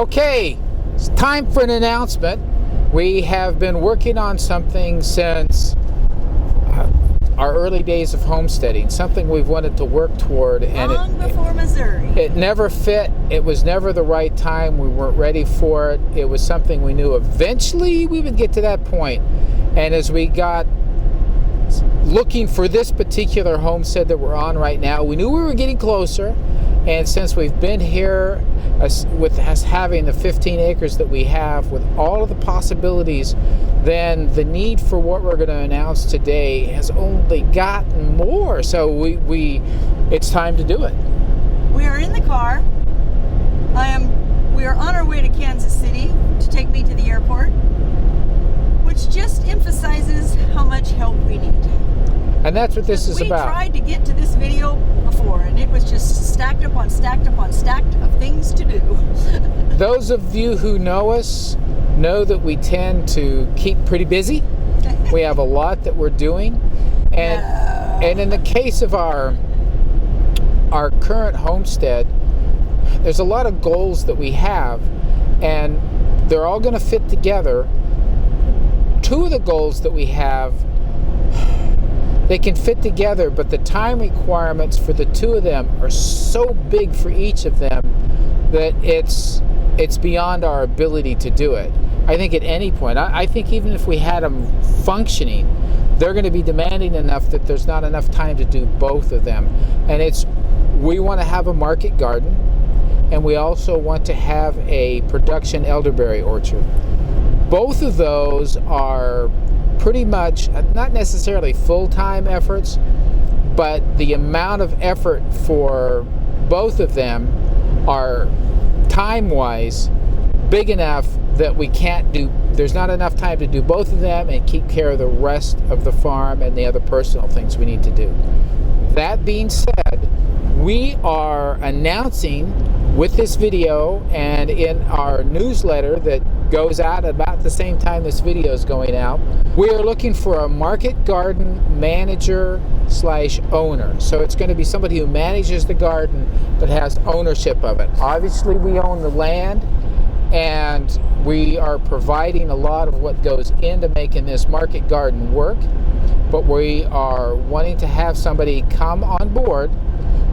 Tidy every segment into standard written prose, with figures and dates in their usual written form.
Okay, it's time for an announcement. We have been working on something since our early days of homesteading, something we've wanted to work toward. Long before Missouri. It never fit. It was never the right time. We weren't ready for it. It was something we knew eventually we would get to that point. And as we got looking for this particular homestead that we're on right now, we knew we were getting closer. And since we've been here with us having the 15 acres that we have with all of the possibilities, then the need for what we're going to announce today has only gotten more. So it's time to do it. We are in the car. We are on our way to Kansas City to take me to the airport, which just emphasizes how much help we need. And that's what this is about. We tried to get to this video before, and it was just stacked upon stacked upon stacked of things to do. Those of you who know us know that we tend to keep pretty busy. We have a lot that we're doing. And in the case of our current homestead, there's a lot of goals that we have, and they're all going to fit together. Two of the goals that we have, they can fit together, but the time requirements for the two of them are so big for each of them that it's beyond our ability to do it. I think at any point, I think even if we had them functioning, they're going to be demanding enough that there's not enough time to do both of them. And we want to have a market garden, and we also want to have a production elderberry orchard. Both of those are pretty much not necessarily full-time efforts, but the amount of effort for both of them are time-wise big enough that there's not enough time to do both of them and keep care of the rest of the farm and the other personal things we need to do. That being said, we are announcing with this video and in our newsletter that goes out about the same time this video is going out, we are looking for a market garden manager / owner. So it's going to be somebody who manages the garden but has ownership of it. Obviously we own the land, and we are providing a lot of what goes into making this market garden work, but we are wanting to have somebody come on board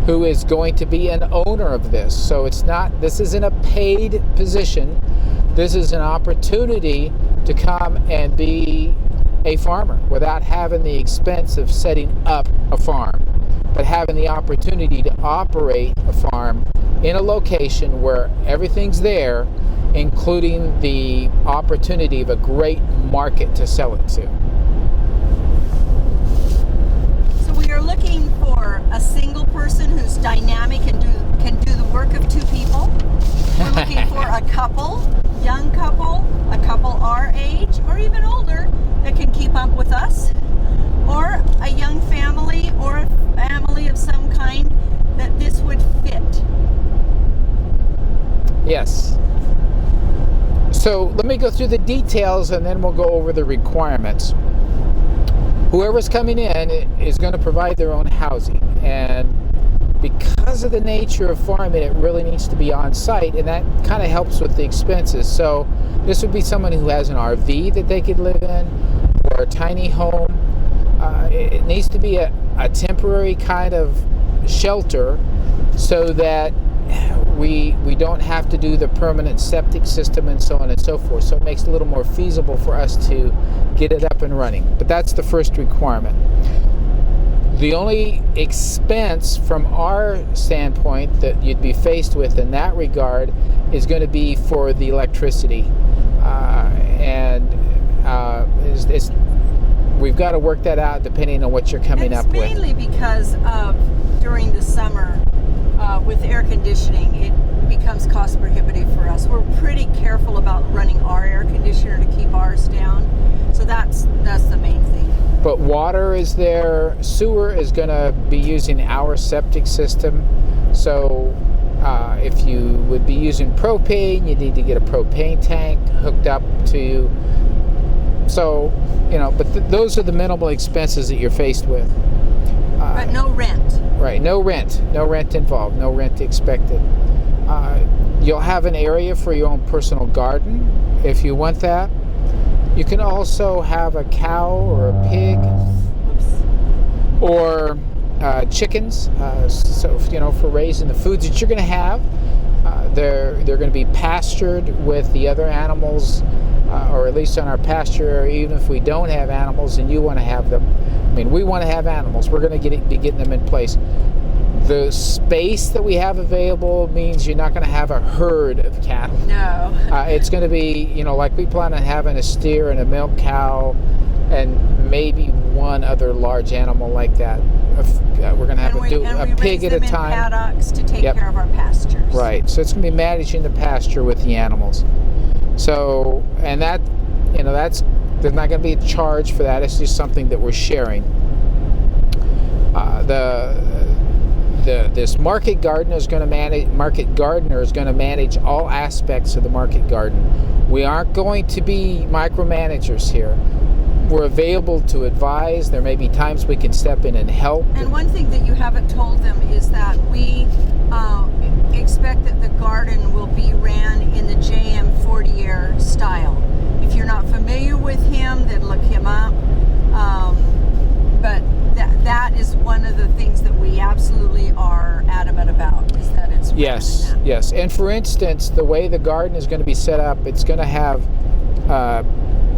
who is going to be an owner of this. So this isn't a paid position. This is an opportunity to come and be a farmer without having the expense of setting up a farm, but having the opportunity to operate a farm in a location where everything's there, including the opportunity of a great market to sell it to. So we are looking for a single person who's dynamic and can do the work of two people. We're looking for a couple, young couple, a couple our age or even older that can keep up with us, or a young family or a family of some kind that this would fit. Yes. So let me go through the details and then we'll go over the requirements. Whoever's coming in is going to provide their own housing, and because of the nature of farming, it really needs to be on site, and that kind of helps with the expenses. So this would be someone who has an RV that they could live in, or a tiny home. It needs to be a temporary kind of shelter so that we don't have to do the permanent septic system and so on and so forth. So it makes it a little more feasible for us to get it up and running. But that's the first requirement. The only expense from our standpoint that you'd be faced with in that regard is going to be for the electricity. We've got to work that out depending on what you're coming up with. It's mainly because of during the summer with air conditioning, it becomes cost prohibitive for us. We're pretty careful about running our air conditioner to keep ours down. So that's the main thing. But water is there. Sewer is going to be using our septic system. So if you would be using propane, you need to get a propane tank hooked up to you. So, but those are the minimal expenses that you're faced with. But no rent. Right, no rent involved, no rent expected. You'll have an area for your own personal garden if you want that. You can also have a cow or a pig or chickens, so for raising the foods that you're going to have. They're going to be pastured with the other animals, or at least on our pasture area. Even if we don't have animals and you want to have them, I mean, we want to have animals, we're going to be getting them in place. The space that we have available means you're not going to have a herd of cattle. No. It's going to be, like we plan on having a steer and a milk cow and maybe one other large animal like that. We're going to have a pig at a time. And we raise them in paddocks to take care of our pastures. Right. So it's going to be managing the pasture with the animals. So, and that, there's not going to be a charge for that. It's just something that we're sharing. This market gardener is going to manage all aspects of the market garden. We aren't going to be micromanagers here. We're available to advise. There may be times we can step in and help. And one thing that you haven't told them is that we expect that the garden will be ran in the J.M. Fortier style. If you're not familiar with him, then look him up. But that is one of the things that we absolutely are adamant about, is that it's Yes. And for instance, the way the garden is going to be set up, it's going to have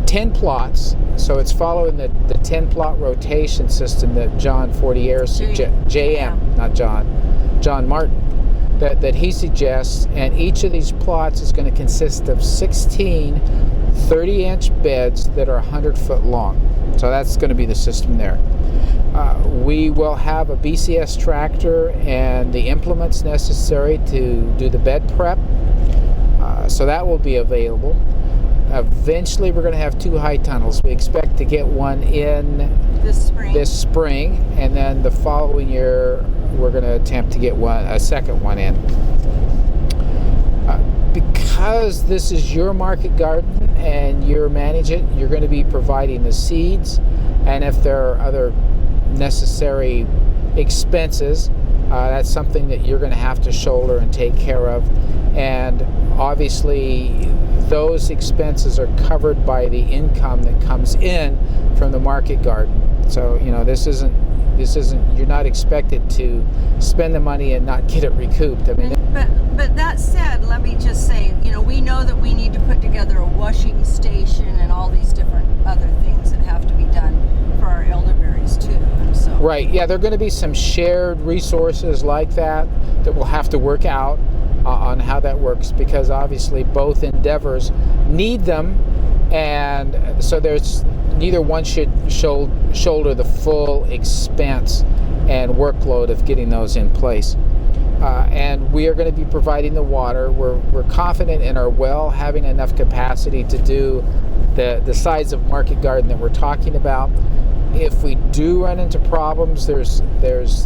10 plots. So it's following the 10 plot rotation system that John Fortier JM, not John Martin, that he suggests. And each of these plots is going to consist of 16 30-inch beds that are 100 foot long. So that's going to be the system there. We will have a BCS tractor and the implements necessary to do the bed prep. So that will be available. Eventually, we're going to have 2 high tunnels. We expect to get one in this spring, and then the following year, we're going to attempt to get a second one in. Because this is your market garden and you manage it, you're going to be providing the seeds, and if there are other necessary expenses, that's something that you're going to have to shoulder and take care of. And obviously, those expenses are covered by the income that comes in from the market garden. So, this isn't you're not expected to spend the money and not get it recouped. I mean, but that said, let me just say, we know that we need to put together a washing station and all these different other things that have to be done for our elderberries too. So. Right. Yeah, there are going to be some shared resources like that we'll have to work out on how that works, because obviously both endeavors need them, and so neither one should shoulder the full expense and workload of getting those in place. And we are going to be providing the water. We're confident in our well having enough capacity to do the size of market garden that we're talking about. If we do run into problems, there's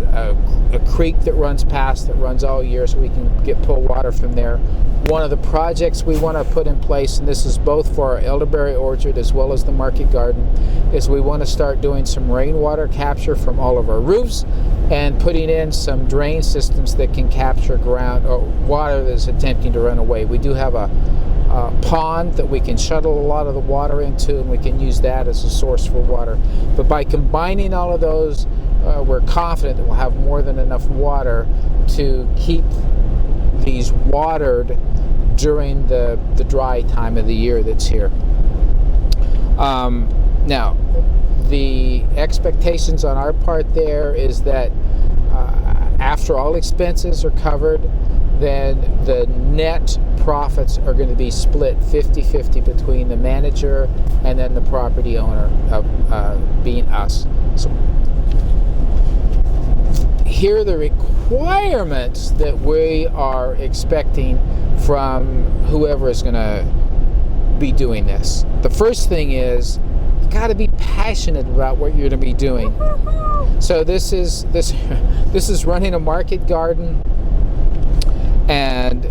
a creek that runs past, that runs all year, so we can pull water from there. One of the projects we want to put in place, and this is both for our elderberry orchard as well as the market garden, is we want to start doing some rainwater capture from all of our roofs and putting in some drain systems that can capture ground or water that's attempting to run away. We do have a pond that we can shuttle a lot of the water into, and we can use that as a source for water. But by combining all of those, we're confident that we'll have more than enough water to keep these watered during the dry time of the year that's here. Now, the expectations on our part there is that after all expenses are covered, then the net profits are going to be split 50-50 between the manager and then the property owner, of being us. So here are the requirements that we are expecting from whoever is going to be doing this. The first thing is, you got to be passionate about what you're going to be doing. So this is running a market garden and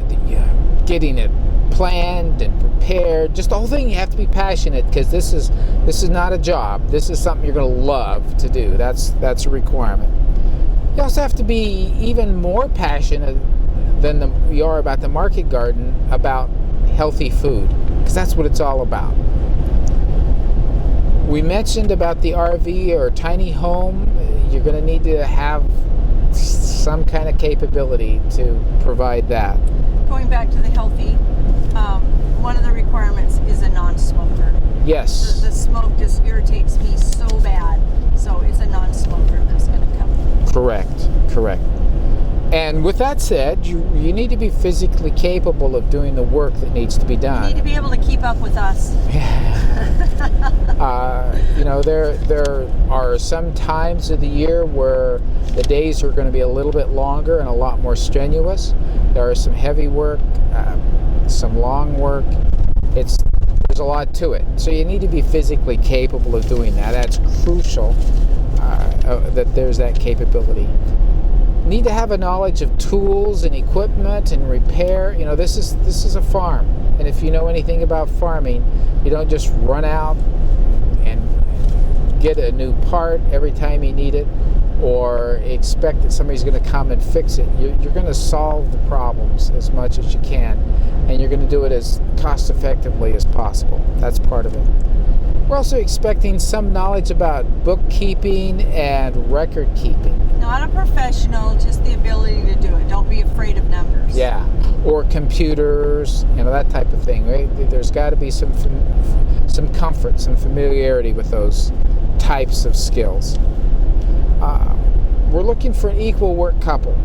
getting it planned and prepared. Just the whole thing, you have to be passionate, because this is not a job. This is something you're going to love to do. That's a requirement. You also have to be even more passionate than you are about the market garden about healthy food, because that's what it's all about. We mentioned about the RV or tiny home. You're going to need to have some kind of capability to provide that. Going back to the healthy, one of the requirements is a non-smoker. Yes. The smoke just irritates me so bad. So it's a non-smoker that's going to come. Correct. And with that said, you need to be physically capable of doing the work that needs to be done. You need to be able to keep up with us. There are some times of the year where the days are going to be a little bit longer and a lot more strenuous. There are some heavy work, some long work. There's a lot to it. So you need to be physically capable of doing that. That's crucial that there's that capability. Need to have a knowledge of tools and equipment and repair. This is a farm, and if you know anything about farming, you don't just run out and get a new part every time you need it, or expect that somebody's going to come and fix it. You're going to solve the problems as much as you can, and you're going to do it as cost effectively as possible. That's part of it. We're also expecting some knowledge about bookkeeping and record keeping. Not a professional, just the ability to do it. Don't be afraid of numbers. Yeah, or computers, that type of thing. Right? There's got to be some comfort, some familiarity with those types of skills. We're looking for an equal work couple.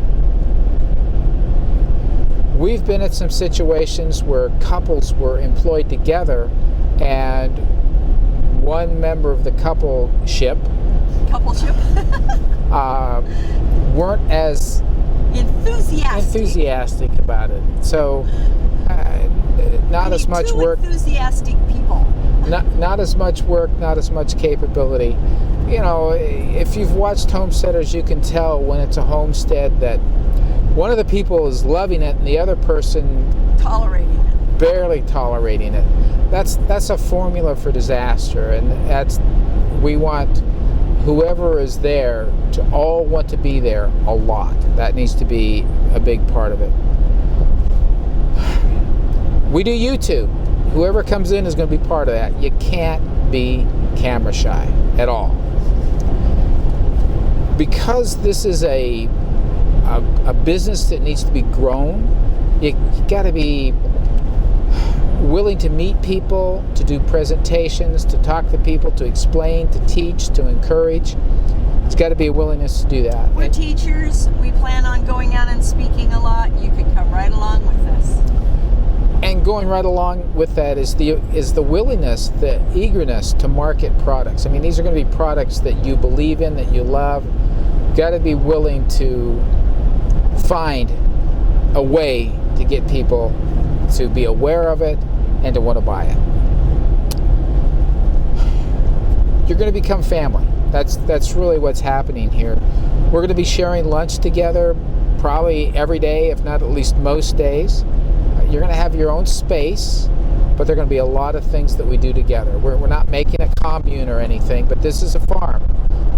We've been at some situations where couples were employed together, and one member of the coupleship weren't as enthusiastic about it. So not as much work. Enthusiastic people. Not as much work, not as much capability. If you've watched homesteaders, you can tell when it's a homestead that one of the people is loving it and the other person barely tolerating it. That's a formula for disaster, and we want whoever is there to all want to be there a lot. That needs to be a big part of it. We do YouTube. Whoever comes in is going to be part of that. You can't be camera shy at all. Because this is a business that needs to be grown, you got to be willing to meet people, to do presentations, to talk to people, to explain, to teach, to encourage. It's got to be a willingness to do that. We're teachers. We plan on going out and speaking a lot. You could come right along with us. And going right along with that is the willingness, the eagerness to market products. These are going to be products that you believe in, that you love. You've got to be willing to find a way to get people to be aware of it and to want to buy it. You're going to become family. That's really what's happening here. We're going to be sharing lunch together probably every day, if not at least most days. You're going to have your own space, but there are going to be a lot of things that we do together. We're not making a commune or anything, but this is a farm.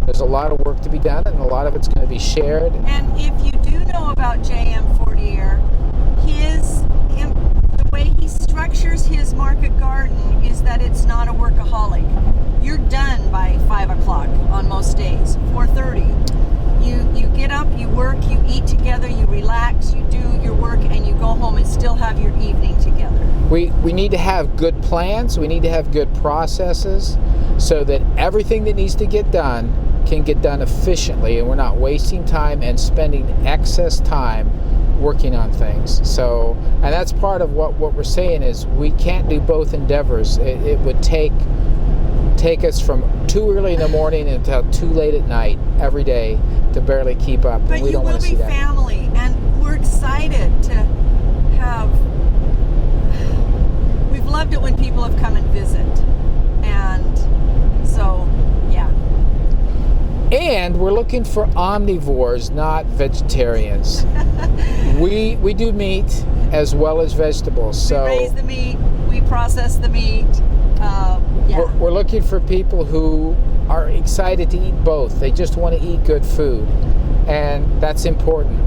There's a lot of work to be done, and a lot of it's going to be shared. And if you do know about JM Fortier, the way he structures his market garden is that it's not a workaholic. You're done by 5 o'clock on most days, 4:30. You get up, you work, you eat together, you relax, you do your work, and you go home and still have your evening together. We need to have good plans. We need to have good processes so that everything that needs to get done can get done efficiently, and we're not wasting time and spending excess time working on things. So, and that's part of what we're saying is we can't do both endeavors. It would take us from too early in the morning until too late at night every day to barely keep up. But we don't want to see that. You will be family, and we're excited to have. We've loved it when people have come and visit, and so yeah. And we're looking for omnivores, not vegetarians. we do meat as well as vegetables. So we raise the meat, we process the meat. Yeah. We're looking for people who are excited to eat both. They just want to eat good food, and that's important.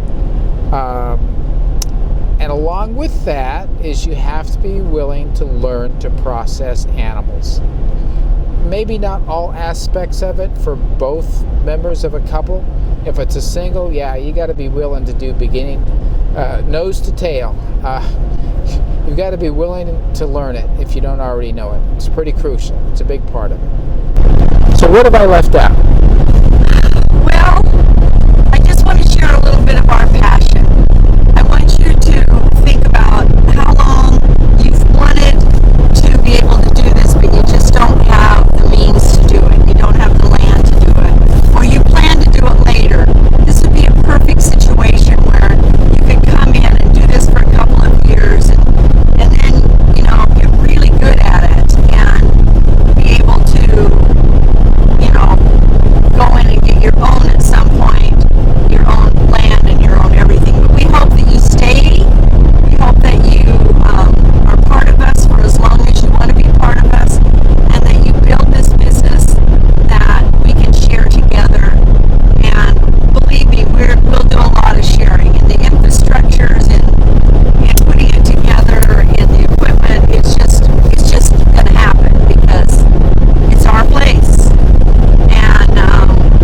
And along with that is you have to be willing to learn to process animals. Maybe not all aspects of it for both members of a couple. If it's a single, yeah, you got to be willing to do beginning, nose to tail. You've got to be willing to learn it if you don't already know it. It's pretty crucial. It's a big part of it. So what have I left out? Well, I just want to share a little bit of our passion. I want you to think about how long you've wanted to be able to do this, but you just don't have the means to do it. You don't have the land to do it. Or you plan to do it later. This would be a perfect situation where you could come in and do this for a couple of years and then, get really good at it and be able to, go in and get your own at some point, your own land and your own everything. But we hope that you stay. We hope that you are part of us for as long as you want to be part of us, and that you build this business that we can share together. And believe me, we'll do a lot of sharing in the infrastructures and putting it together in the equipment. It's just going to happen because it's our place. And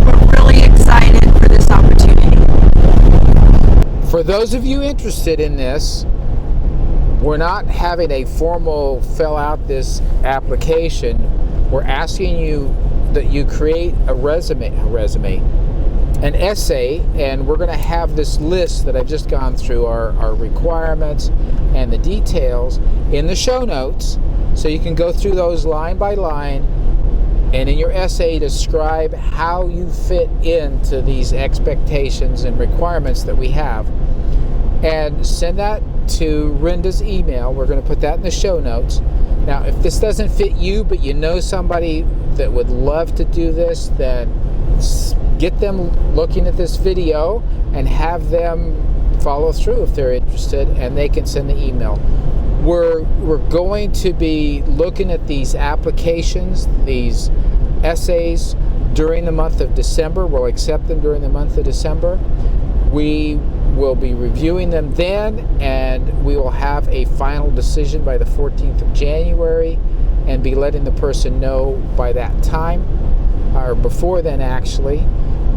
we're really excited for this opportunity. For those of you interested in this, we're not having a formal fill out this application. We're asking you that you create an essay, and we're going to have this list that I've just gone through, our requirements and the details in the show notes, so you can go through those line by line, and in your essay describe how you fit into these expectations and requirements that we have, and send that to Rinda's email. We're going to put that in the show notes. Now, if this doesn't fit you, but you know somebody that would love to do this, then get them looking at this video and have them follow through if they're interested, and they can send the email. We're going to be looking at these applications, these essays, during the month of December. We'll accept them during the month of December. We will be reviewing them then, and we will have a final decision by the 14th of January and be letting the person know by that time, or before then actually.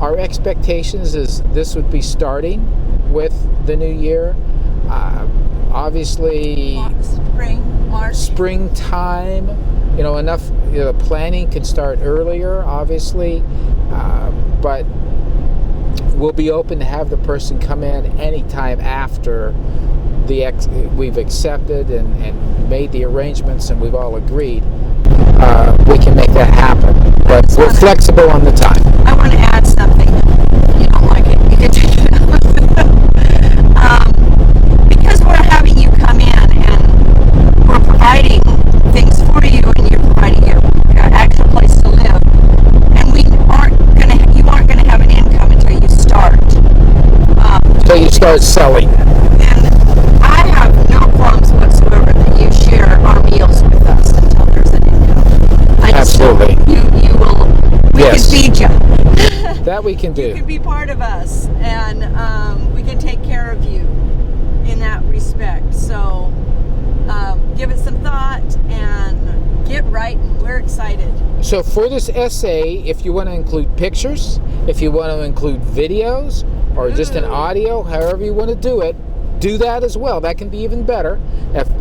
Our expectations is this would be starting with the new year. Obviously, March. Springtime, enough, the planning can start earlier, obviously, but we'll be open to have the person come in anytime after we've accepted and made the arrangements and we've all agreed. We can make that happen, but we're flexible on the time. I want to add something. If you don't like it, you can take it out. Because we're having you come in and we're providing things for you, and you're providing your actual place to live, and you aren't going to have an income until you start. Until you start selling. And I have no qualms whatsoever that you share our meals with us until there's an income. Absolutely. You will. We Yes. can feed you. That we can do. You can be part of us, and we can take care of you in that respect. So give it some thought and get writing. We're excited. So for this essay, if you want to include pictures, if you want to include videos, or just an audio, however you want to do it, do that as well. That can be even better.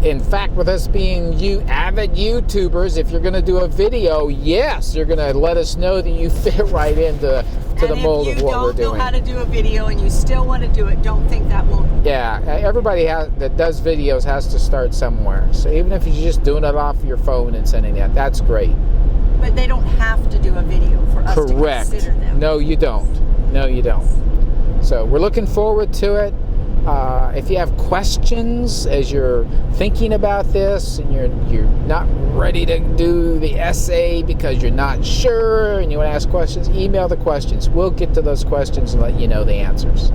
In fact, with us being avid YouTubers, if you're going to do a video, yes, you're going to let us know that you fit right into the mold of what we're doing. If you don't know how to do a video and you still want to do it, don't think that won't. Yeah, everybody that does videos has to start somewhere. So even if you're just doing it off your phone and sending it, that's great. But they don't have to do a video for us to consider them. No, you don't. No, you don't. So we're looking forward to it. If you have questions as you're thinking about this and you're not ready to do the essay because you're not sure and you want to ask questions, email the questions. We'll get to those questions and let you know the answers.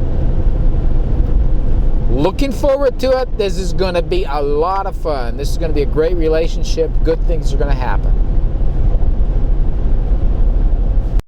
Looking forward to it. This is going to be a lot of fun. This is going to be a great relationship. Good things are going to happen.